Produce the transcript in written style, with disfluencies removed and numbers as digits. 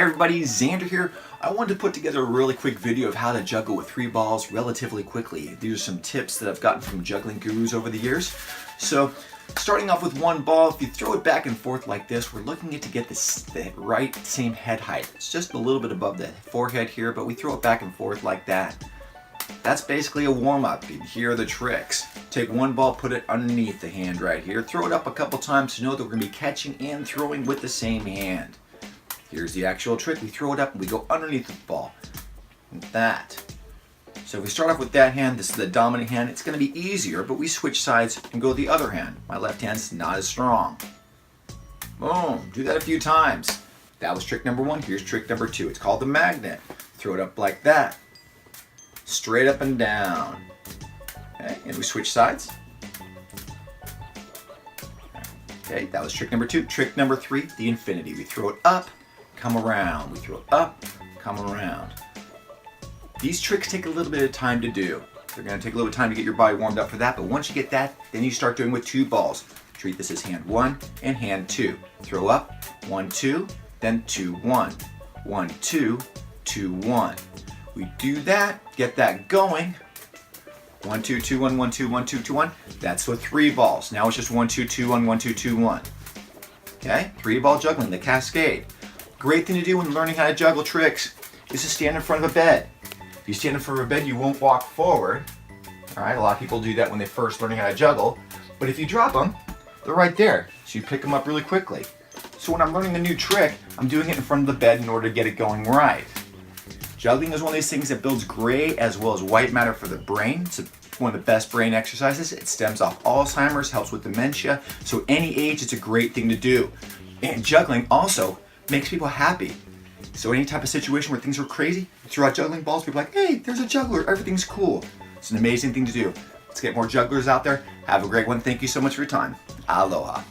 everybody, Xander here. I wanted to put together a really quick video of how to juggle with 3 balls relatively quickly. These are some tips that I've gotten from juggling gurus over the years. So, starting off with 1 ball, if you throw it back and forth like this, we're looking to get the right same head height. It's just a little bit above the forehead here, but we throw it back and forth like that. That's basically a warm-up. Here are the tricks. Take 1 ball, put it underneath the hand right here. Throw it up a couple times to know that we're going to be catching and throwing with the same hand. Here's the actual trick. We throw it up and we go underneath the ball. Like that. So if we start off with that hand, this is the dominant hand, it's going to be easier, but we switch sides and go the other hand. My left hand's not as strong. Boom. Do that a few times. That was trick number 1. Here's trick number 2. It's called the magnet. Throw it up like that. Straight up and down. Okay, and we switch sides. Okay, that was trick number 2. Trick number 3, the infinity. We throw it up, come around. We throw it up, come around. These tricks take a little bit of time to do. They're going to take a little bit of time to get your body warmed up for that, but once you get that, then you start doing with 2 balls. Treat this as hand 1 and hand 2. Throw up, 1, 2, then 2, 1. 1, 2, 2, 1. We do that, get that going. 1, 2, 2, 1, 1, 2, 1, 2, 2, 1. That's with 3 balls. Now it's just 1, 2, 2, 1, 1, 2, 2, 1. Okay, 3-ball juggling, the cascade. Great thing to do when learning how to juggle tricks is to stand in front of a bed. If you stand in front of a bed, you won't walk forward. All right, a lot of people do that when they first learning how to juggle. But if you drop them, they're right there. So you pick them up really quickly. So when I'm learning a new trick, I'm doing it in front of the bed in order to get it going right. Juggling is one of these things that builds gray as well as white matter for the brain. It's one of the best brain exercises. It stems off Alzheimer's, helps with dementia. So any age, it's a great thing to do. And juggling also makes people happy. So any type of situation where things are crazy, throw out juggling balls, people are like, hey, there's a juggler, everything's cool. It's an amazing thing to do. Let's get more jugglers out there. Have a great one. Thank you so much for your time. Aloha.